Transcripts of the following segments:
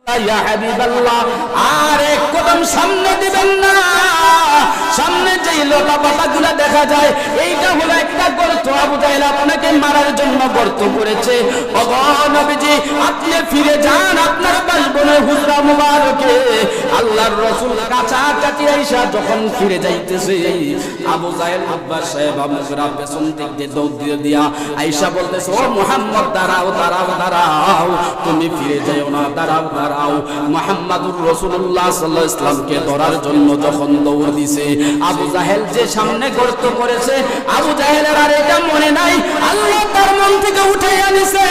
ইয়া হাবিবাল্লাহ, আর এক কদম সামনে দিবেন না। সামনে যেই লতা পাতাগুলো দেখা যায়, এইটা হলো একটা গর্ত। আবু জাহেল আপনাকে মারার জন্য গর্ত করেছে। ওগো নবীজি, আপনি ফিরে যান আপনার বাসবনের হুজরা মুবারকে। আল্লাহর রাসূল কাছাকাছি আইসা যখন ফিরে যাইতেছে, আবু জাহেল আব্বাস সাহেব আমরা পেছন দিক দিয়ে দৌড় দিয়ে দিয়া আইসা বলতেছে, ও মুহাম্মদ দাঁড়াও দাঁড়াও দাঁড়াও, তুমি ফিরে যাও না, দাঁড়াও দাঁড়াও। মুহাম্মাদুর রাসূলুল্লাহ সাল্লাল্লাহু আলাইহি ওয়াসাল্লামকে ধরার জন্য যখন দৌড় দিছে, আবু জাহেল যে সামনে গর্ত করেছে, আবু জাহেলের আর এটা মনে নাই, আল্লাহ তার মন থেকে উঠাই আনিছে।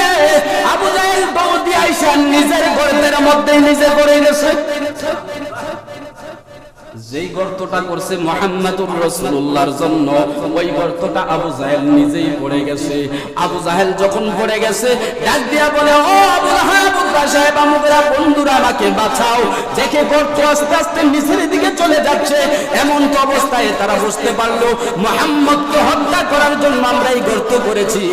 আবু জাহেল দৌড় দিয়ে আইসা নিজের গর্তের মধ্যে নিজে পড়ে গেছে। যেই গর্তটা করছে মুহাম্মাদুর রাসূলুল্লাহর জন্য, ওই গর্তটা আবু জাহেল নিজেই পড়ে গেছে। আবু জাহেল যখন পড়ে গেছে, ডাক দিয়া বলে, ও আবু লাহাব সাহেব, আমরা বন্ধুরা আমাকে বাঁচাও। দেখে গর্ত আস্তে আস্তে নিচের দিকে চলে যাচ্ছে। এমন তো অবস্থায় তারা বুঝতে পারলো মুহাম্মদকে হত্যা করার জন্য আমরা এই গর্ত করেছি,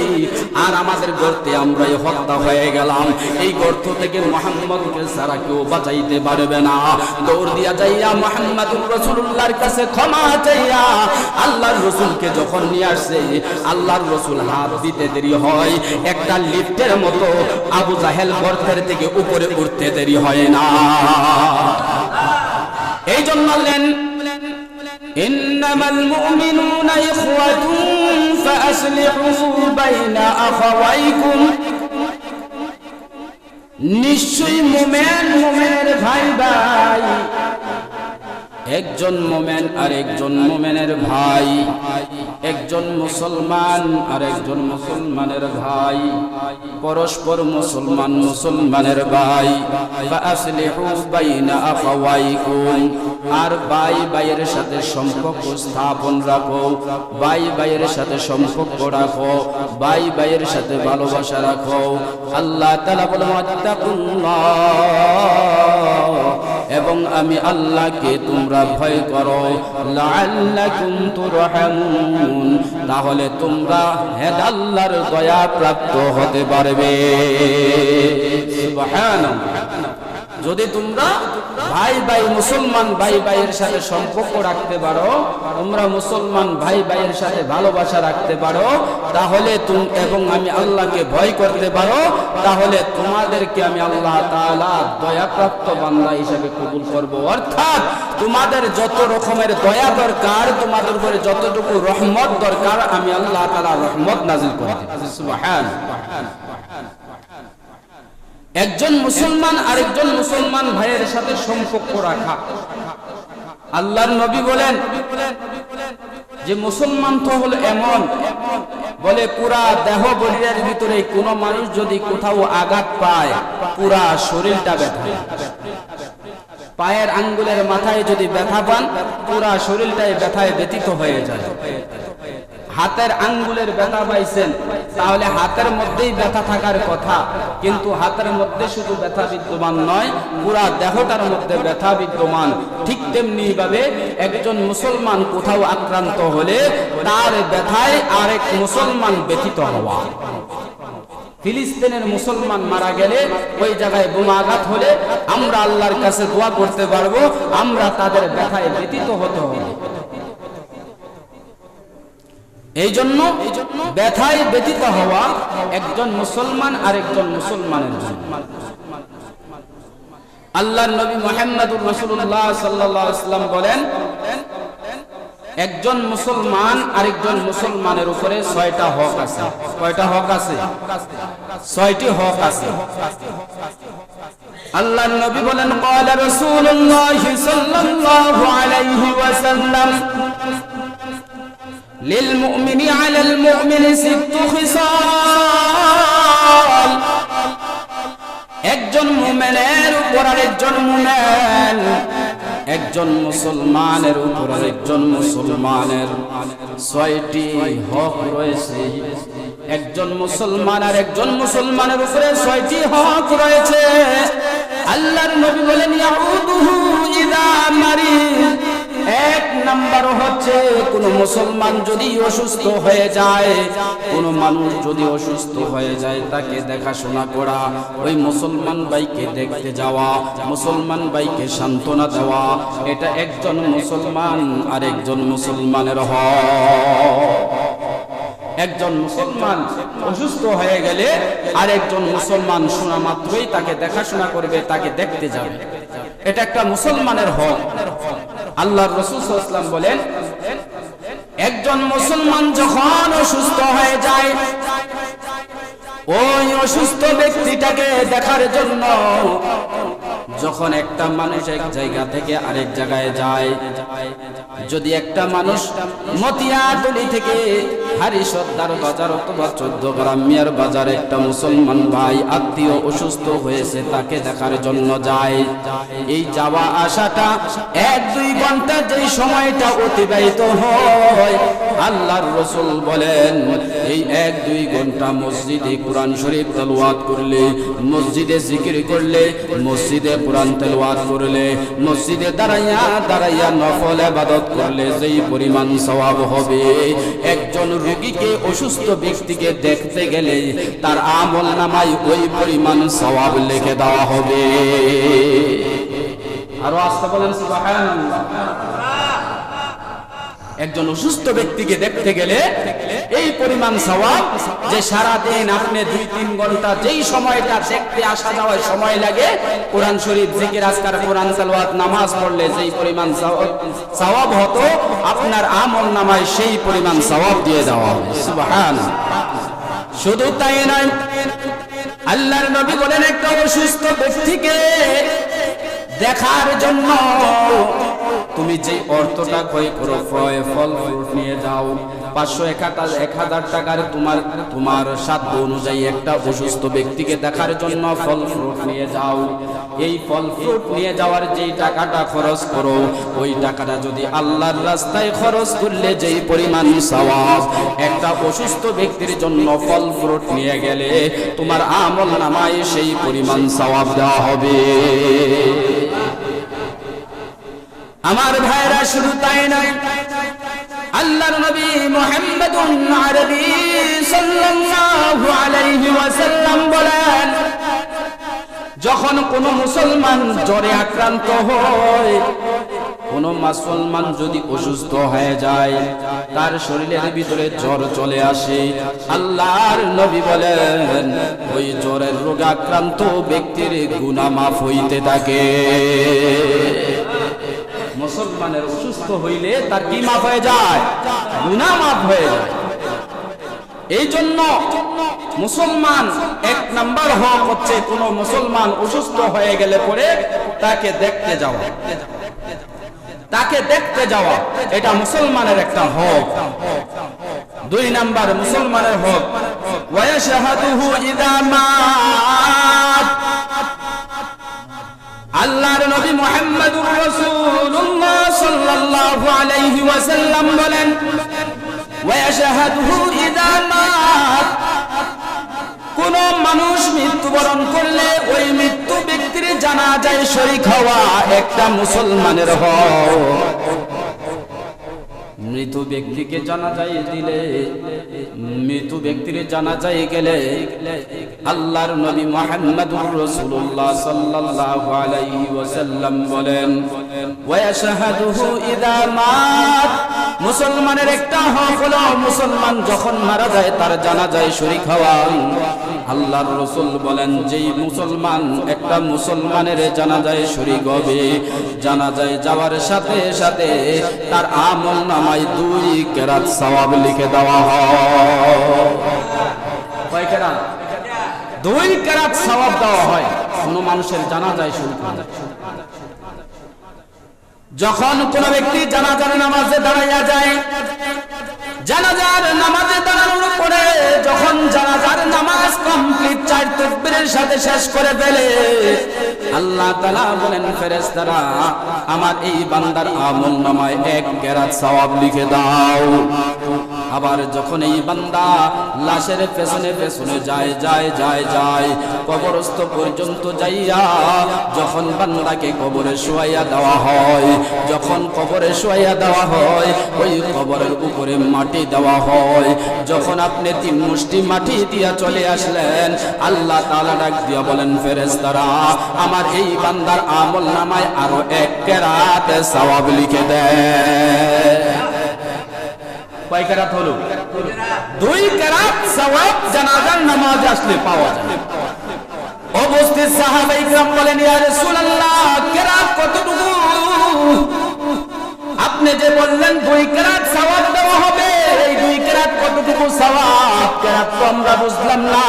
আর আমাদের গর্তে আমরাই হত্যা হয়ে গেলাম। এই গর্ত থেকে মুহাম্মদকে ছাড়া কেউ বাঁচাইতে পারবে না। দৌড় দিয়া যাইয়া মুহাম্মাদুর রাসূলুল্লাহর কাছে ক্ষমা চাইয়া আল্লাহর রাসূলকে যখন নিয়ে আসছে, আল্লাহর রাসূল হাত দিতে দেরি হয়, একটা লিফটের মতো আবু জাহেল গর্তের থেকে উপরে উঠতে দেরি হয় না। এই জন্য বললেন, ইন্নামাল মুমিনুনা ইখওয়াতুন ফাআসলিহু বাইনা আখাওয়াইকুম। নিশ্চয়ই মুমিন মুমিনের ভাই ভাই, একজন মুমিন আর একজন মুমিনের ভাই, একজন মুসলমান আর একজন মুসলমানের ভাই, পরস্পর মুসলমান মুসলমানের ভাই। ফাআসলিহু বাইনা আখাওয়াইকুম, আর ভাই ভাইয়ের সাথে সম্পর্ক স্থাপন রাখো, ভাই ভাইয়ের সাথে সম্পর্ক রাখো, ভাই ভাইয়ের সাথে ভালোবাসা রাখো। আল্লাহ তাআলা বলেন, ওয়াত্তাকুল্লাহ, এবং আমি আল্লাহকে তোমরা ভয় করো, লাআল্লাকুম তুরহামুন, তাহলে তোমরা আল্লাহর দয়া প্রাপ্ত হতে পারবে। সুবহানাল্লাহ। যদি তোমরা ভাই ভাই মুসলমান ভাই ভাইয়ের সাথে সম্পর্ক রাখতে পারো, তোমরা মুসলমান ভাই ভাইয়ের সাথে ভালোবাসা রাখতে পারো, তাহলে এবং আমি আল্লাহকে ভয় করতে পারো, তাহলে তোমাদেরকে আমি আল্লাহ তাআলা দয়াপ্রাপ্ত বান্দা হিসেবে কবুল করব। অর্থাৎ তোমাদের যত রকমের দয়া দরকার, তোমাদের উপরে যতটুকু রহমত দরকার, আমি আল্লাহ তাআলা রহমত নাযিল করে দেব। সুবহানাল্লাহ। একজন মুসলমান আরেকজন মুসলমান ভাইয়ের সাথে সম্পর্ক রাখা। আল্লাহর নবী বলেন যে মুসলমান তো হলো এমন, বলে পুরা দেহ বলির ভিতরে কোন মানুষ যদি কোথাও আঘাত পায়, পুরা শরীরটা ব্যথা। পায়ের আঙ্গুলের মাথায় যদি ব্যথা পান, পুরা শরীরটাই ব্যথায় ব্যথিত হয়ে যায়। হাতের আঙ্গুলের ব্যথা পাইছেন, তাহলে হাতের মধ্যেই ব্যথা থাকার কথা, কিন্তু হাতের মধ্যে শুধু ব্যথা বিদ্যমান নয়, পুরা দেহটার মধ্যে ব্যথা বিদ্যমান। ঠিক তেমনি ভাবে একজন মুসলমান কোথাও আক্রান্ত হলে তার ব্যথায় আরেক মুসলমান ব্যথিত হওয়া। ফিলিস্তিনের মুসলমান মারা গেলে, ওই জায়গায় বোমাঘাত হলে আমরা আল্লাহর কাছে দোয়া করতে পারবো, আমরা তাদের ব্যথায় ব্যথিত হতে হবে। এই জন্য ব্যথায় ব্যথিত হওয়া একজন মুসলমান আর একজন মুসলমানের জন্য। আল্লাহর নবী মুহাম্মদুর রাসূলুল্লাহ সাল্লাল্লাহু আলাইহি ওয়াসাল্লাম বলেন, একজন মুসলমান আরেকজন মুসলমানের উপরে 6টা হক আছে। কয়টা হক আছে? 6টি হক আছে। আল্লাহর নবী বলেন, ক্বালা রাসূলুল্লাহ সাল্লাল্লাহু আলাইহি ওয়াসাল্লাম, للمؤمن على المؤمن 6 خصال। একজন মুমিনের উপর আরেকজন মুমিন, একজন মুসলমানের উপর আরেকজন মুসলমানের 6টি হক রয়েছে। একজন মুসলমান আর একজন মুসলমানের উপরে 6টি হক রয়েছে। আল্লাহর নবী বলেন, ইয়াউদুহু ইযা মারিদ, 1 নাম্বার হচ্ছে কোন মুসলমান যদি অসুস্থ হয়ে যায়, কোন মানুষ যদি অসুস্থ হয়ে যায় তাকে দেখাশোনা করা, ওই মুসলমান ভাইকে দেখতে যাওয়া, মুসলমান ভাইকে সান্ত্বনা দেওয়া, এটা একজন মুসলমান আর একজন মুসলমানের হক। একজন মুসলমান অসুস্থ হয়ে গেলে আর একজন মুসলমান শোনা মাত্রই তাকে দেখাশোনা করবে, তাকে দেখতে যাবে, এটা একটা মুসলমানের হক। আল্লাহর রাসূল সাল্লাল্লাহু আলাইহি ওয়াসাল্লাম বলেন, একজন মুসলমান যখন অসুস্থ হয়ে যায়, ওই অসুস্থ ব্যক্তিটাকে দেখার জন্য যখন একটা মানুষ এক জায়গা থেকে আরেক জায়গায় যায়, যদি একটা মানুষ মতিয়াতলি থেকে হারিসদ্দার বাজার অথবা 14 গ্রাম মিয়ার বাজার একটা মুসলমান ভাই আত্মীয় অসুস্থ হয়েছে তাকে দেখার জন্য যায়, এই যাওয়া আসাটা 1-2 ঘন্টা যেই সময়টা অতিবাহিত হয়, আল্লাহর রাসূল বলেন এই 1-2 ঘন্টা মসজিদে কোরআন শরীফ তেলাওয়াত করলে, মসজিদে জিকির করলে, মসজিদে কোরআন তেলাওয়াত করলে, মসজিদে দাঁড়াইয়া নফল ইবাদত করলে যেই পরিমাণ সওয়াব হবে, একজন রোগীকে অসুস্থ ব্যক্তিকে দেখতে গেলে তার আমলনামায় ওই পরিমাণ সওয়াব লিখে দেওয়া হবে। আর আস্তে বলেন সুবহানাল্লাহ। একজন অসুস্থ ব্যক্তিকে দেখতে গেলে এই পরিমাণ সওয়াব, যে সারা দিন আপনি 2-3 ঘন্টা যেই সময়টা দেখতে আসা যাওয়ায় সময় লাগে, কোরআন শরীফ জিকির আজকার কোরআন তেলাওয়াত নামাজ পড়লে যেই পরিমাণ সওয়াব হতো, আপনার আমলনামায় সেই পরিমাণ সওয়াব দিয়ে দেওয়া হবে। সুবহানাল্লাহ। শুধু তাই নয়, আল্লাহর নবী বলেন একটা অসুস্থ ব্যক্তিকে দেখার জন্য তুমি যে অর্থটা ক্রয় করো, ফল ফ্রুট নিয়ে যাও, 500-1000 টাকার তোমার সাধ্য অনুযায়ী একটা অসুস্থ ব্যক্তিকে দেখার জন্য ফল ফ্রুট নিয়ে যাও, এই ফল ফ্রুট নিয়ে যাওয়ার যেই টাকাটা খরচ করো, ওই টাকাটা যদি আল্লাহর রাস্তায় খরচ করলে যেই পরিমাণ সওয়াব, একটা অসুস্থ ব্যক্তির জন্য ফল ফ্রুট নিয়ে গেলে তোমার আমলনামায় সেই পরিমাণ সওয়াব দেওয়া হবে। আমার ভাইরা শুধু তাই নয়, আল্লাহর নবী মুহাম্মদুন আরবি সাল্লাল্লাহু আলাইহি ওয়াসাল্লাম বলেন, যখন কোন মুসলমান জ্বরে আক্রান্ত হয়, কোন মুসলমান যদি অসুস্থ হয়ে যায়, তার শরীরের ভিতরে জ্বর চলে আসে, আল্লাহর নবী বলেন ওই জ্বরের রোগাক্রান্ত ব্যক্তির গুনাহ মাফ হইতে থাকে। মুসলমানের অসুস্থ হইলে তার কি মাফ হয়ে যায়? গুনাহ মাফ হয়ে যায়। এই জন্য মুসলমান 1 নাম্বার হক হচ্ছে কোন মুসলমান অসুস্থ হয়ে গেলে পরে তাকে দেখতে যাওয়া, তাকে দেখতে যাওয়া, এটা মুসলমানের একটা হক। 2 নাম্বার মুসলমানের হক, ওয়াশহাদুহু ইযা মাত। আল্লাহর নবী মুহাম্মদুর রাসূলুল্লাহ সাল্লাল্লাহু আলাইহি ওয়াসাল্লাম বলেন, ওয়াশহাদুহু ইযা মাত। কোন মানুষ মৃত্যুবরণ করলে ওই মৃত্যু ব্যক্তির জানাজায় শরীক হওয়া একটা মুসলমানের হক। মৃত ব্যক্তিকে জানাজায় দিলে, মৃত ব্যক্তির জানাজায় গেলে আল্লাহর নবী মুহাম্মদুর রাসূলুল্লাহ সাল্লাল্লাহু আলাইহি ওয়াসাল্লাম বলেন, ওয়াশহাদুহু ইযা মাত। মুসলমানের একটা হক হলো মুসলমান যখন মারা যায় তার জানাজায় শরীক হওয়া। আল্লাহর রাসূল বলেন, যেই মুসলমান একটা মুসলমানের জানাজায় শরীক হবে, জানাজায় যাওয়ার সাথে সাথে তার আমলনামায় 2 কেরাত সওয়াব লিখে দেওয়া হয়। কয় কেরাত? 2 কেরাত সওয়াব দেওয়া হয় কোন মানুষের জানাজায় শরীক হলে। যখন কোন ব্যক্তি জানাজার নামাজে দাঁড়াইয়া যায়, জানাজার নামাজে দাঁড়ানোর পরে যখন জানাজার নামাজ কমপ্লিট 4 তাকবীরের সাথে শেষ করে ফেলে, আল্লাহ তাআলা বলেন, ফেরেশতারা আমার এই বান্দার আমলনামায় 1 কেরাত সওয়াব লিখে দাও। আবার যখন এই বান্দা লাশের পেছনে পেছনে যায় কবরস্থ পর্যন্ত যাইয়া যখন বান্দাকে কবরে শোয়াইয়া দেওয়া হয়, যখন কবরে শোয়াইয়া দেওয়া হয়, ওই কবরের উপরে মাটি দেওয়া হয়। যখন আপনি 3 মুষ্টি মাটি দিয়া চলে আসলেন, আল্লাহ তাআলা ডাক দিয়া বলেন, ফেরেশতারা আমার এই বান্দার আমল নামায় আরো 1 কেরাত সওয়াব লিখে দেয়। কয় কেরাত হলো? 2 কেরাত সওয়াব জানাজার নামাজে আসলে পাওয়া যায়। উপস্থিত সাহাবায়ে কিরাম বলেন, ইয়া রাসূলুল্লাহ কেরাত কতটুকু? আপনি যে বললেন 2 কেরাত সওয়াব দেওয়া হবে, এই 2 কেরাত কতটুকু সওয়াব? কেরাত তো আমরা বুঝলাম না।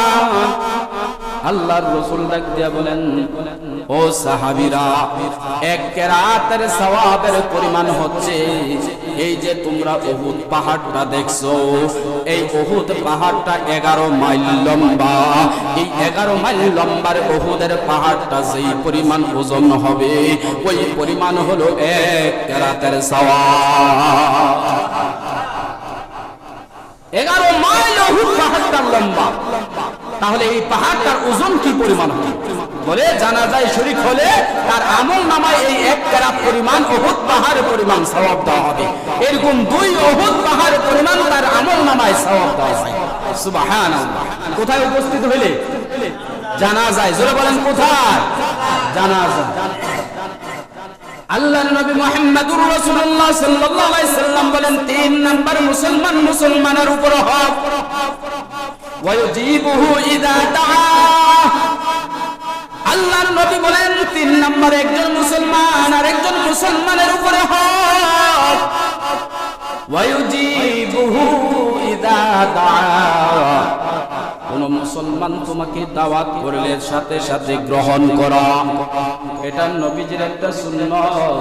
আল্লাহর রাসূল ডাক দিয়া বলেন, ও সাহাবীরা, 1 কেরাতের সওয়াবের পরিমাণ হচ্ছে এই যে তোমরা উহুদ পাহাড়টা দেখছো, এই উহুদ পাহাড়টা 11 মাইল লম্বা। এই 11 মাইল লম্বার উহুদের পাহাড়টা যেই পরিমাণ ওজন হবে, ওই পরিমাণ হলো 1 কেরাতের সওয়াব। 11 মাইল উহুদ পাহাড়টা লম্বা, তাহলে এই পাহাড়টার ওজন কি পরিমাণ হবে? বলে জানাজায় শরীক হলে তার আমল নামায় এই 1 কেরাত পরিমাণ উহুদ পাহাড় পরিমাণ সওয়াব দেওয়া হবে। এরকম 2 উহুদ পাহাড় পরিমাণ তার আমল নামায় সওয়াব দেওয়া হয়। সুবহানাল্লাহ। কোথায় উপস্থিত হইলে? জানাজায়। জোরে বলেন কোথায়? জানাজা। আল্লাহর নবী মুহাম্মদুর রাসূলুল্লাহ সাল্লাল্লাহু আলাইহি সাল্লাম বলেন, 3 নাম্বার মুসলমানের উপর হক ওয়ায়ুজিবুহু ইযা দাআ। আল্লাহর নবী বলেন 3 নাম্বার একজন মুসলমান আর একজন মুসলমানের উপরে হক ওয়ায়ুজিবুহু ইযা দাআ। কোন মুসলমান তোমাকে দাওয়াত করলে সাথে সাথে গ্রহণ করা, এটা নবীজির একটা সুন্নাত।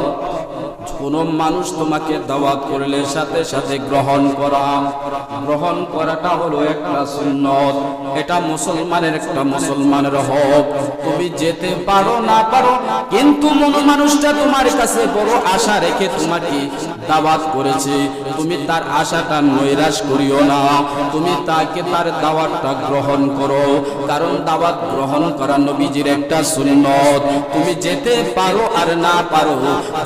কোন মানুষ তোমাকে দাওয়াত করলে সাথে সাথে গ্রহণ করাটা হলো একটা সুন্নাত। এটা মুসলমানের হক। তুমি যেতে পারো না পারো, কিন্তু মানুষটা তোমার কাছে বড় আশা রেখে তোমাকে দাওয়াত করেছে, তুমি তার আশাটা নৈরাশ করিও না। তুমি তার দাওয়াতটা গ্রহণ করো, কারণ দাওয়াত গ্রহণ করা নবীজির একটা সুন্নাত। তুমি যেতে পারো আর না পারো,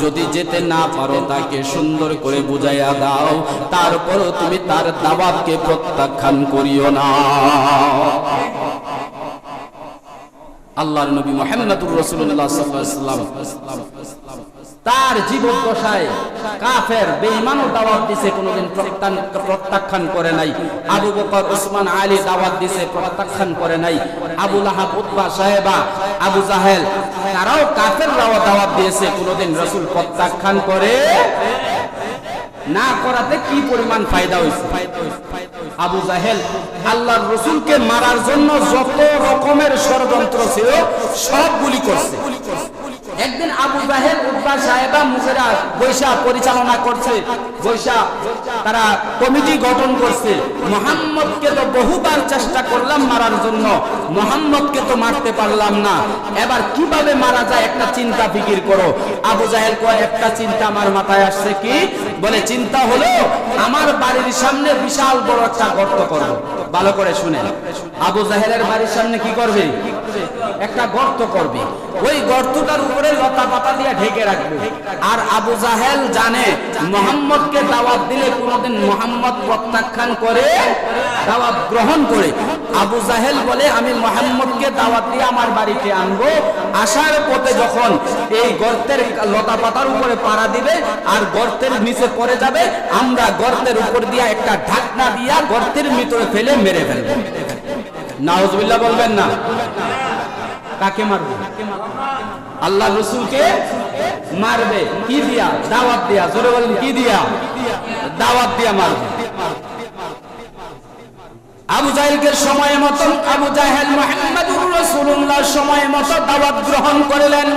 যদি যেতে না পারো তাকে সুন্দর করে বুঝাইয়া দাও, তারপরও তুমি তার দাওয়াতকে প্রত্যাখ্যান করিও না। আল্লাহর নবী মুহাম্মদুর রাসূলুল্লাহ সাল্লাল্লাহু আলাইহি ওয়াসাল্লাম তার জীবদ্দশায় কাফের বেঈমান দাওয়াত দিয়েছে, কোনোদিন প্রত্যাখ্যান করে নাই। আবু বকর, ওসমান, আলী দাওয়াত দিয়েছে, প্রত্যাখ্যান করে নাই। আবু লাহাব, উতবা, সাহেবা, আবু জাহেল তারাও কাফেররাও দাওয়াত দিয়েছে, কোনোদিন রাসূল প্রত্যাখ্যান করে না করাতে কি পরিমাণ ফায়দা হয়েছে। আবু জাহেল আল্লাহর রাসূলকে মারার জন্য যত রকমের ষড়যন্ত্র ছিল সবগুলি করছে। একদিন আবু জাহেল, উতবা, সাহেবা, মুগিরা বৈশা পরিচালনা করছে, বৈশা তারা কমিটি গঠন করছে। মুহাম্মদকে তো বহুবার চেষ্টা করলাম মারার জন্য, মুহাম্মদকে তো মারতে পারলাম না, এবার কিভাবে মারা যায় একটা চিন্তা ফিকির করো। আবু জাহেল কয়, একটা চিন্তা আমার মাথায় আসছে। কি? বলে চিন্তা হলো আমার বাড়ির সামনে বিশাল বড় একটা গর্ত করব। ভালো করে শুনেন, আবু জাহেলের বাড়ির সামনে কি করবে? একটা গর্ত করবে। ওই গর্তটার উপরে লতা পাতা দিয়ে ঢেকে রাখবে। আর আবু জাহেল জানে মুহাম্মদকে দাওয়াত দিলে কোনোদিন মুহাম্মদ প্রত্যাখ্যান করে দাওয়াত গ্রহণ করে। আবু জাহেল বলে, আমি মুহাম্মদকে দাওয়াত দিয়ে আমার বাড়িতে আনবো, আসার পথে যখন এই গর্তের লতা পাতার উপরে পাড়া দিবে আর গর্তের নিচে পড়ে যাবে, আমরা গর্তের উপর দিয়ে একটা ঢাকনা দিয়া গর্তের ভিতরে ফেলে মেরে ফেলবো। নাউজুবিল্লাহ বলবেন না? কাকে মারবে? আল্লাহ রাসূলকে মারবে। কি দিয়া? দাওয়াত দিয়া। জোরে বলেন, কি দিয়া? দাওয়াত দিয়া মারবে। আবু জাহেলকে সময় মতো আবু জাহেল মুহাম্মদুর রাসূলুল্লাহ সময় মতো দাওয়াত গ্রহণ করলেন।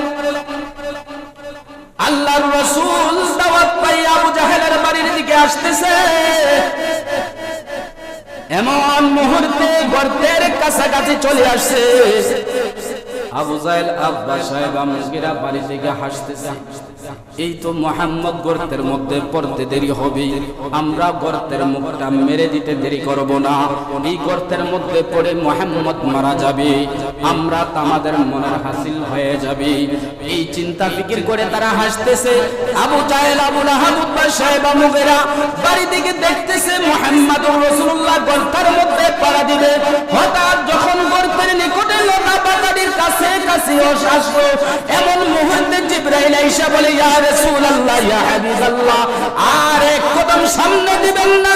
আল্লাহর রাসূল দাওয়াত পাই আবু জাহেলের বাড়ির দিকে আসতেছে। এমন মুহূর্তে গর্তের কাছাকাছি চলে আসছে। আবু জাহেল আব্বা সাহেবা মুগিরা বাড়ি থেকে হাসতেছে, এই তো মুহাম্মদ গর্তের মধ্যে পড়তে দেরি হবে, আমরা গর্তের মুখটা মেরে দিতে দেরি করব না, এই গর্তের মধ্যে পড়ে মুহাম্মদ মারা যাবে, আমরা আমাদের মনের হাসিল হয়ে যাবে। এই চিন্তা ফিকির করে তারা হাসতেছে। আবু জাহেল আবু লাহাব আব্বা সাহেবা মুগিরা বাড়ি থেকে দেখতেছে মুহাম্মদুর রাসূলুল্লাহ গর্তের মধ্যে পড়া দিবে। হঠাৎ যখন গর্তের নিকটে লতা পাতাটির কাছে কাছে আসলো, এমন মুহূর্তে জিবরাইল আইসা বলে, ইয়া রাসূলুল্লাহ, ইয়া হাবিবাল্লাহ, আর এক কদম সামনে দিবেন না,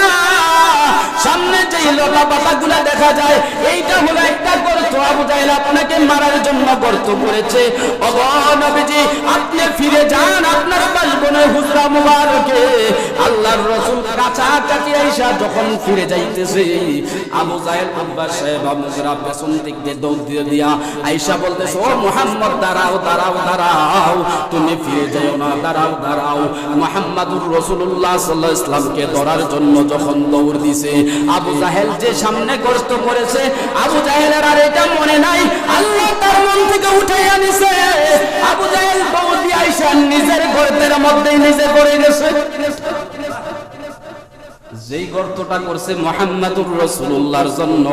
সামনে যে লতা পাতাগুলা দেখা যায় এইটা হলো একটা গর্ত, আবু জাহেল আপনাকে মারার জন্য গর্ত করেছে। ওগো নবীজি, আপনি ফিরে যান আপনার বাসবনের হুজরা মুবারকে। আল্লাহর রাসূল কাছাকাছি আইসা যখন ফিরে যাইতেছে, আবু জাহেল আব্বা সাহেবা মুগিরা পেছন দিক দিয়ে দৌড় দিয়ে দিয়া আইসা বলতেছে, ও মুহাম্মদ, দাঁড়াও দাঁড়াও দাঁড়াও, তুমি ফিরে যাও না, দাঁড়াও দাঁড়াও। মুহাম্মদুর রাসূলুল্লাহ সাল্লাল্লাহু আলাইহি ওয়াসাল্লামকে ধরার জন্য যখন দৌড় দিছে, আবু জাহেল যে সামনে কষ্ট করেছে, আবু জাহেলের আর এটা মনে নাই, আল্লাহ তার মন থেকে উঠাইয়া নিছে। আবু জাহেল দৌড় দিয়ে আইসা নিজের গর্তের মধ্যেই নিজে পড়ে গেছে। যেই গর্তটা করছে মুহাম্মদুর রাসূলুল্লাহর জন্য,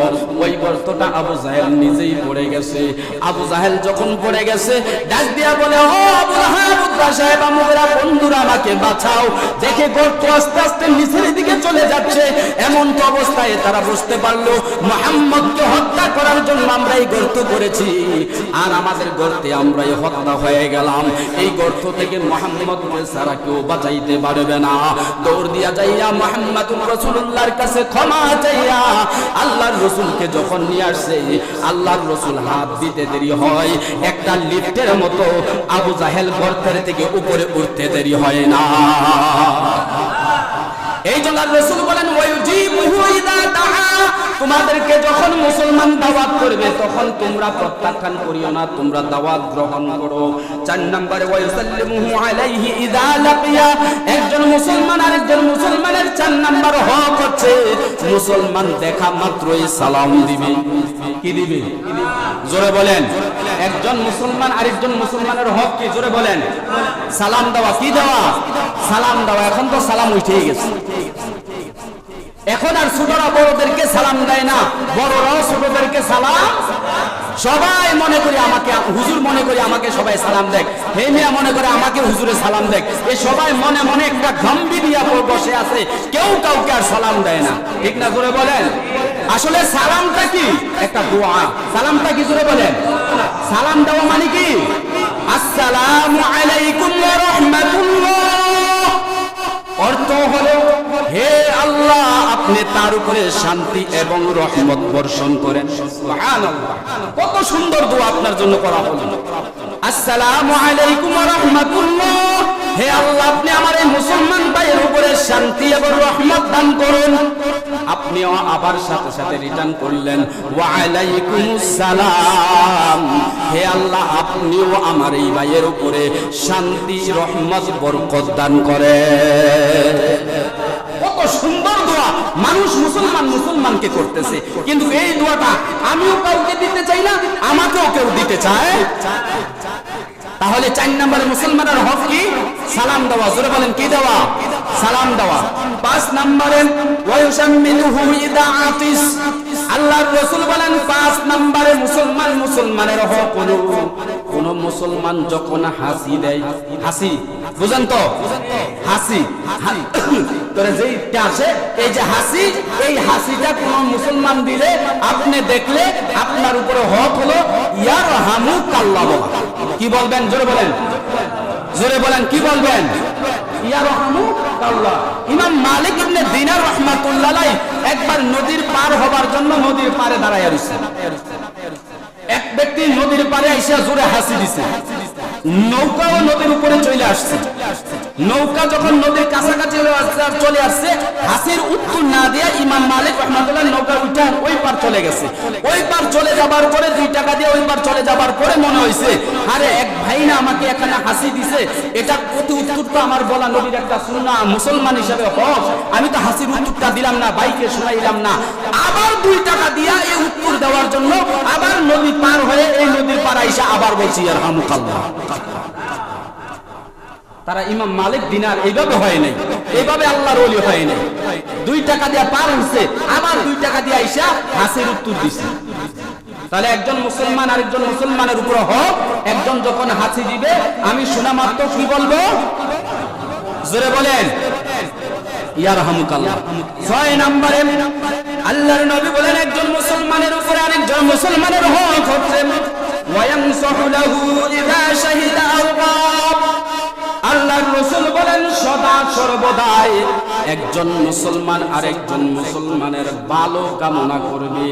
ওই গর্তটা আবু জাহেল নিজেই পড়ে গেছে। আবু জাহেল যখন পড়ে গেছে, ডাক দিয়া বলে, ও আবু লাহাব আব্বা সাহেবা মুগিরা, বন্ধুরা আমাকে বাঁচাও। দেখে গর্ত আস্তে আস্তে নিচের দিকে চলে যাচ্ছে। এমন তো অবস্থায় তারা বুঝতে পারলো মুহাম্মদকে হত্যা করার জন্য আমরা এই গর্ত করেছি, আর আমাদের গর্তে আমরাই হত্যা হয়ে গেলাম। এই গর্ত থেকে মুহাম্মদকে ছাড়া কেউ বাঁচাইতে পারবে না। দৌড় দিয়া যাইয়া মুহাম্মদুর রাসূলুল্লাহর কাছে ক্ষমা চাইয়া আল্লাহর রাসূলকে যখন নিয়ে আসছে, আল্লাহর রাসূল হাত দিতে দেরি হয়, একটা লিফটের মতো আবু জাহেল গর্তের থেকে উপরে উঠতে দেরি হয় না। এই জন্য রাসূল বলেন, ওয়ায়ুজিবুহু ইযা দাআ, তোমাদেরকে যখন মুসলমান দাওয়াত করবে তখন তোমরা প্রত্যাখ্যান করিও না, তোমরা দাওয়াত গ্রহণ করো। 4 নম্বরে ওয়ায়ুসাল্লিমুহু আলাইহি ইযা লাকিয়া, একজন মুসলমান আরেকজন মুসলমানের 4 নম্বর হক হচ্ছে মুসলমান দেখা মাত্রই সালাম দিবে। কি দিবে? জোরে বলেন। একজন মুসলমান আরেকজন মুসলমানের হক কি? জোরে বলেন। সালাম দেওয়া। কি দেওয়া? সালাম দেওয়া। এখন তো সালাম উঠেই গেছে, এখন আর ছোটরা বড়দেরকে সালাম দেয় না, বড়রাও ছোটদেরকে সালাম। সবাই মনে করি আমাকে হুজুর, মনে করি আমাকে সবাই সালাম দেখ, হে মিয়া মনে করে আমাকে হুজুরে সালাম দেখ। এই সবাই মনে মনে একটা গাম্ভীর্য বসে আছে, কেউ কাউকে আর সালাম দেয় না। ঠিক না? জোরে বলেন। আসলে সালামটা কি? একটা দোয়া। সালামটা কি? জোরে বলেন। সালাম দেওয়া মানে কি? আসসালামু আলাইকুম ওয়া রাহমাতুল্লাহ। অর্থ হলো, হে আল্লাহ, আপনি তার উপরে শান্তি এবং রহমত বর্ষণ করেন। সুবহানাল্লাহ, কত সুন্দর দোয়া আপনার জন্য করা হলো। আসসালামু আলাইকুম ওয়া রাহমাতুল্লাহ, হে আল্লাহ, আপনি আমার এই মুসলমান ভাইয়ের উপরে শান্তি এবং রহমত দান করুন। আপনিও আবার সাথে সাথে রিটার্ন করলেন, ওয়া আলাইকুমুস সালাম, হে আল্লাহ, আপনিও আমার এই ভাইয়ের উপরে শান্তি, রহমত, বরকত দান করেন। কত সুন্দর দোয়া মানুষ মুসলমানকে করতেছে, কিন্তু এই দোয়াটা আমিও কাউকে দিতে চাই না, আমাকেও কেউ দিতে চায়। তাহলে 4 নম্বরে মুসলমানের হক কি? সালাম দেওয়া। জোরে বলেন। কি দেওয়া? সালাম দেওয়া। 5 নম্বরে ওয়ায়ুশাম্মিলুহু ইযা আতিস, আল্লাহর রাসূল বলেন 5 নম্বরে মুসলমানের হক হলো, কোন মুসলমান যখন হাসি দেয়, হাসি বুঝেন তো? হাসি তোরে যেইটা আসে, এই যে হাসি, এই হাসিটা কোন মুসলমান দিলে আপনি দেখলে আপনার উপরে হক হলো ইয়ারহামুকাল্লাহ। কি বলবেন? জোরে বলেন। জোরে বলেন। কি বলবেন? ইয়ারহামুকাল্লাহ। ইমাম মালিক ইবনে দিনার রাহমাতুল্লাহ আলাইহি একবার নদীর পার হবার জন্য নদীর পারে দাঁড়ায় রইছে। এক ব্যক্তি নদীর পারে এসে জোরে হাসি দিছে, নৌকাও নদীর উপরে চলে আসছে। নৌকা যখন নদীর কাছাকাছি চলে আসছে, হাসির উত্তর না দিয়ে ইমাম মালিক রাহমাতুল্লাহ নৌকা উঠে ওই পার চলে গেছে। ওই পার চলে যাবার পরে 2 টাকা দিয়ে ওই পার চলে যাবার পরে মনে হয়েছে, আরে এক ভাই না আমাকে এখানে হাসি দিছে, এটা প্রতি উত্তরটা আমার বলা নবীর একটা সুন্নাহ, মুসলমান হিসেবে হক, আমি তো হাসির উত্তরটা দিলাম না, ভাইকে শোনাইলাম না। আবার 2 টাকা দিয়া এই উত্তর দেওয়ার জন্য আবার নদী পার হয়ে এই নদীর পার আইসা আবার বলছি ইয়ারহামুকাল্লাহ। তারা ইমাম মালিক দিনার এইভাবে হয় নাই, এইভাবে আল্লাহর ওলি হয় নাই। 2 টাকা দিয়া পার হইছে, আবার 2 টাকা দিয়া আইসা হাসির উত্তর দিছে। তাহলে একজন মুসলমান আরেকজন মুসলমানের উপর হক, একজন যখন হাসি দিবে আমি শোনা মাত্র কি বলবো? জোরে বলেন ইয়ারহামুকাল্লাহ। 6 নম্বরে আল্লাহর নবী বলেন একজন মুসলমানের উপরে আরেকজন মুসলমানের হক হচ্ছে ওয়ায়ানসাহু লাহু ইযা শাহিদা আরকাব। আল্লাহর রাসূল বলেন সদা সর্বদাই একজন মুসলমান আরেকজন মুসলমানের ভালো কামনা করবে,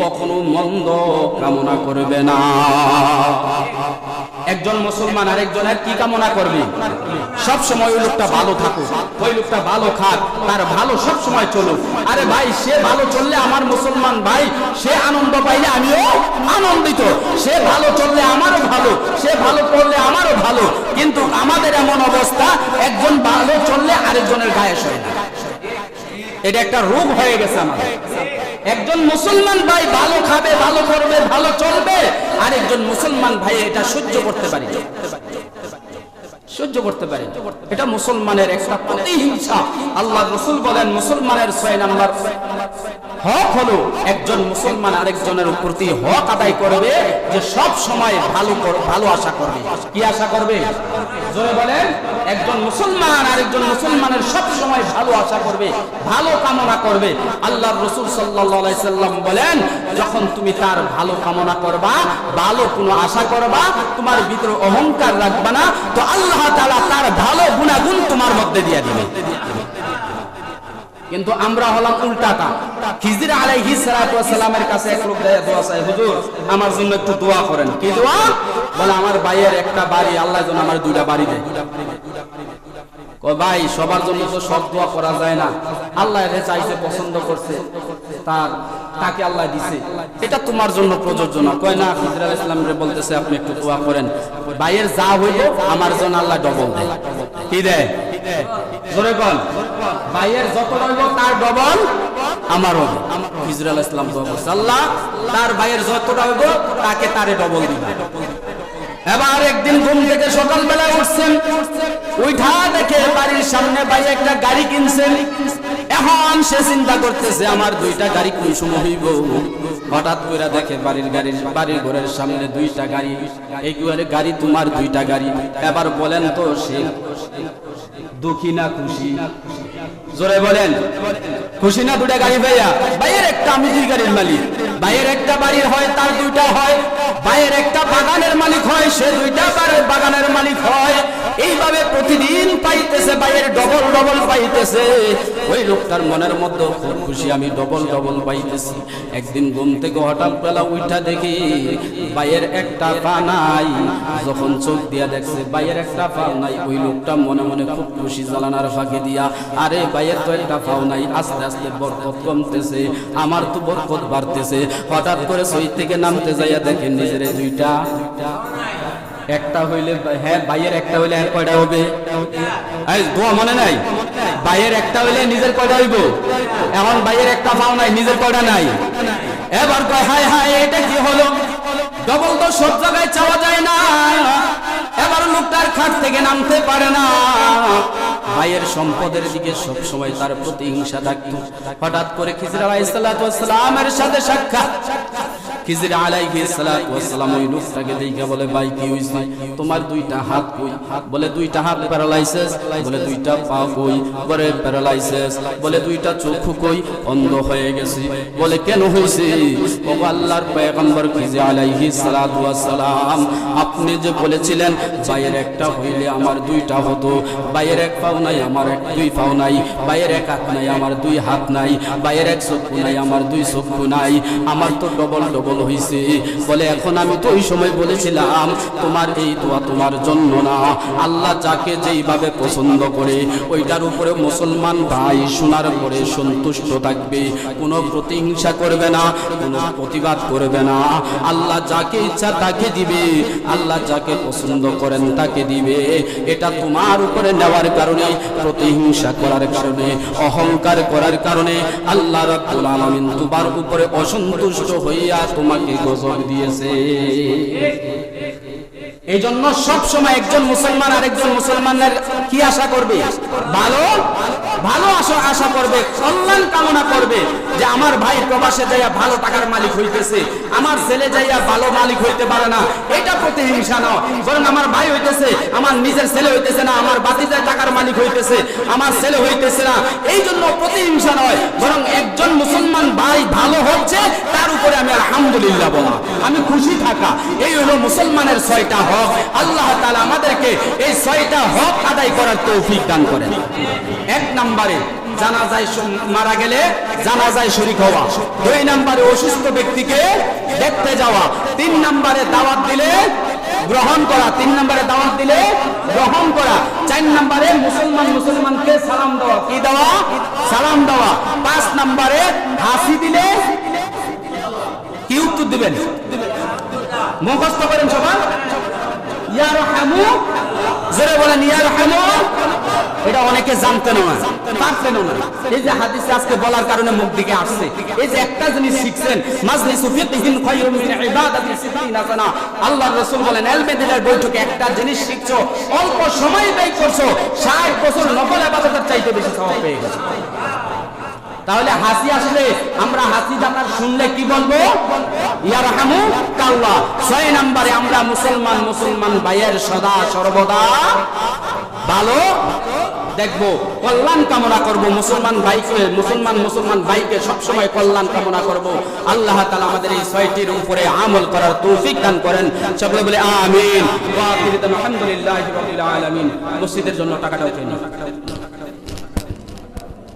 কখনো মন্দ কামনা করবে না। একজন মুসলমান আরেকজনের কি কামনা করবে? সব সময় ওই লোকটা ভালো থাকুক, ওই লোকটা ভালো খাক, তার ভালো সব সময় চলুক। আরে ভাই, সে ভালো চললে আমার মুসলমান ভাই সে আনন্দ পাইলে আমিও আনন্দিত, সে ভালো চললে আমারও ভালো, সে ভালো করলে আমারও ভালো। কিন্তু আমাদের এমন অবস্থা, একজন ভালো চললে আরেকজনের গায়ে সয় না। এটা একটা রোগ হয়ে গেছে আমাদের। একজন মুসলমান ভাই ভালো খাবে, ভালো করবে, ভালো চলবে, আরেকজন মুসলমান ভাই এটা সহ্য করতে পারে, সহ্য করতে পারে। এটা মুসলমানের একটা প্রতিহিংসা। আল্লাহর রাসূল বলেন মুসলমানের 6 নাম্বার হক হলো একজন মুসলমান আরেকজনের প্রতি হক আদায় করবে, যে সব সময় ভালো আশা করবে। কি আশা করবে? জোরে বলেন। একজন মুসলমান আরেকজন মুসলমানের সব সময় ভালো আশা করবে, ভালো কামনা করবে। আল্লাহর রাসূল সাল্লাল্লাহু আলাইহি সাল্লাম বলেন যখন তুমি তার ভালো কামনা করবা, ভালো কোনো আশা করবা, তোমার ভিতরে অহংকার রাখবা না, তো আল্লাহ তাআলা তার ভালো গুণাগুণ তোমার মধ্যে দিয়ে দিবে। কিন্তু আমরা হলাম উল্টাটা। খিজির আলাইহিস সালাতু ওয়াস সালামের কাছে এক লোক যায় দোয়া চায়, হুজুর আমার জন্য একটু দোয়া করেন। কি দোয়া? বলে আমার ভাইয়ের একটা বাড়ি, আল্লাহ যেন আমার 2টা বাড়ি দেয়। কয় ভাই সবার জন্য তো সব দোয়া করা যায় না, আল্লাহ এর চাইছে, পছন্দ করছে, তাকে আল্লাহ দিছে, এটা তোমার জন্য প্রযোজ্য না। কয় না, খিজির আলাইহিস সালাম রে বলতেছে আপনি একটু দোয়া করেন, ভাইয়ের যা হইল আমার জন্য আল্লাহ ডবল দেয়। কি দেয়? জোরে বল। ভাইয়ের যত হইল তার ডবল আমারও। খিজির আলাইহিস সালাম দোয়া করছে, আল্লাহ তার ভাইয়ের যতটা হইব তাকে তারে ডবল দিবা। এবার একদিন ঘুম থেকে সকালবেলা উঠছেন, উঠা দেখে বাড়ির সামনে ভাই একটা গাড়ি কিনছেন। এখন সে চিন্তা করতেছে আমার 2টা গাড়ি কোন সময় হইব। হঠাৎ করে দেখে বাড়ির ঘরের সামনে 2টা গাড়ি। এই গাড়ি তোমার 2টা গাড়ি। এবার বলেন তো সে দুঃখী না খুশি? জোরে বলেন। খুশি না? 2টা গাড়ি ভাইয়া, ভাইয়ের একটা, আমি 2 গাড়ির মালিক। ভাইয়ের একটা বাড়ির হয়, তার 2টা হয়। ভাইয়ের একটা বাগানের মালিক হয়, সে 2টা বাগানের মালিক হয়। এইভাবে প্রতিদিন পাইতেছে, ভাইয়ের ডবল ডবল পাইতেছে। ওই লোকটার মনের মধ্যে খুব খুশি, আমি ডবল ডবল পাইতেছি। একদিন ঘুম থেকে হঠাৎ বেলা উঠা দেখি ভাইয়ের একটা পা নাই। যখন চোখ দিয়া দেখছে ভাইয়ের একটা পা নাই, ওই লোকটা মনে মনে খুব খুশি, জ্বালানার ফাঁকে দিয়া, আরে ভাইয়ের তো একটা পাও নাই, আস্তে আস্তে বরকত কমতেছে, আমার তো বরকত বাড়তেছে। হঠাৎ করে সই থেকে নামতে যাইয়া দেখেন নিজের 2টা। একটা হইলে হ্যাঁ, ভাইয়ের একটা হইলে আর কয়টা হবে? এই দোয়া মনে নাই? ভাইয়ের একটা হইলে নিজের কয়টা হইব? এখন ভাইয়ের একটা পাও নাই, নিজের কয়টা নাই। এবার কয় হায় হায়, এটা কি হলো? ডবল তো সব জায়গায় চাওয়া যায় না। এবার লোকটার খাট থেকে নামতে পারে না। ভাইয়ের সম্পদের দিকে সব সময় তার প্রতিহিংসা থাকতো। হঠাৎ করে খিজির আলাইহিস সালামের সাথে সাক্ষাৎ। খিজির আলাইহিস সালাম ওই লোকটাকে দেখে বলে, ভাই কি হইছে? তোমার 2টা হাত কই? বলে 2টা হাত প্যারালাইসিস। বলে 2টা পা কই? বলে প্যারালাইসিস। বলে 2টা চক্ষু কই? অন্ধ হয়ে গেছে। বলে কেন হইছে? ও আল্লাহর পয়গম্বর খিজির আলাইহিস সালাম, আপনি যে বলেছিলেন ভাইয়ের একটা হইলে আমার 2টা হতো, ভাইয়ের এক পাও নাই, আমার 2 পাও নাই, ভাইয়ের এক হাত নাই, আমার 2 হাত নাই, ভাইয়ের এক চক্ষু নাই, আমার 2 চক্ষু নাই, আমার তো ডবল ডবল পাগল হইছে, বলে এখন আমি তো ওই সময় বলেছিলাম তোমার এই দোয়া তোমার জন্য না, আল্লাহ যাকে যেইভাবে পছন্দ করে ওইটার উপরে মুসলমান ভাই শোনার পরে সন্তুষ্ট থাকবে, কোনো প্রতিহিংসা করবে না, কোনো প্রতিবাদ করবে না। আল্লাহ যাকে ইচ্ছা তাকে দিবে, আল্লাহ যাকে পছন্দ করেন তাকে দিবে। এটা তোমার উপরে নেওয়ার কারণে, প্রতিহিংসা করার কারণে, অহংকার করার কারণে আল্লাহ রাব্বুল আলামিন তোমার উপরে অসন্তুষ্ট হইয়া তোমাকে গজব দিয়েছে। এই জন্য সব সময় একজন মুসলমান আরেকজন মুসলমানের কি আশা করবে? ভালো ভালো আশা করবে, কল্যাণ কামনা করবে, যে আমার ভাই প্রবাসে যাইয়া ভালো টাকার মালিক হইতেছে, আমার ছেলে যাইয়া ভালো মালিক হইতে পারে না, এটা প্রতিহিংসা নয়, বরং আমার ভাই হইতেছে, আমার নিজের ছেলে হইতেছে না, আমার বাতিজায় টাকার মালিক হইতেছে, আমার ছেলে হইতেছে না, এই জন্য প্রতিহিংসা নয়, বরং একজন মুসলমান ভাই ভালো হচ্ছে তার উপরে আমি আলহামদুলিল্লাহ বলা, আমি খুশি থাকা, এই হলো মুসলমানের 6টা হক। আল্লাহ তাআলা আমাদেরকে এই 6টা হক আদায় করার তৌফিক দান করেন। 1 নম্বরে জানাজায় মারা গেলে জানাজায় শরীক হওয়া, 2 নম্বরে অসুস্থ ব্যক্তিকে দেখতে যাওয়া, 3 নম্বরে দাওয়াত দিলে গ্রহণ করা, 3 নম্বরে দাওয়াত দিলে গ্রহণ করা, 4 নম্বরে মুসলমানকে সালাম দেওয়া, কি দেওয়া? সালাম দেওয়া, 5 নম্বরে হাসি দিলে কি উত্তর দিবেন? মুখস্থ করেন সবাই, ইয়া রাহমু, জোরে বলেন ইয়া রাহমু। এটা অনেকে জানতেন না, পারতেন না, এই যে হাদিসে আজকে বলার কারণে মুখ দিকে আসছে। এই যে একটা জিনিস শিখছেন, মাজলিসু ফিকহিন খায়রুম মিন ইবাদাতি 60 সানা, আল্লাহর রাসূল বলেন ইলমে দিনের বৈঠকে একটা জিনিস শিখছো, অল্প সময় ব্যয় করছো, 60 বছর নফল ইবাদতের চাইতে বেশি সওয়াব পেয়ে গেছো। তাহলে হাসি আসলে আমরা হাসি জানার শুনলে কি বলবো? ইয়া রাহমু কাল্লাহ। 6 নম্বরে আমরা মুসলমান ভাইয়ের সদা সর্বদা ভালো দেখবো, কল্যাণ কামনা করব, মুসলমান ভাইকে সবসময় কল্যাণ কামনা করব। আল্লাহ তাআলা আমাদের এই 6টির উপরে আমল করার তৌফিক দান করেন। সকলে বলে আমিন। ওয়া আখিরু আলহামদুলিল্লাহি রাব্বিল আলামিন। মসজিদের জন্য টাকাটা উঠে নিন।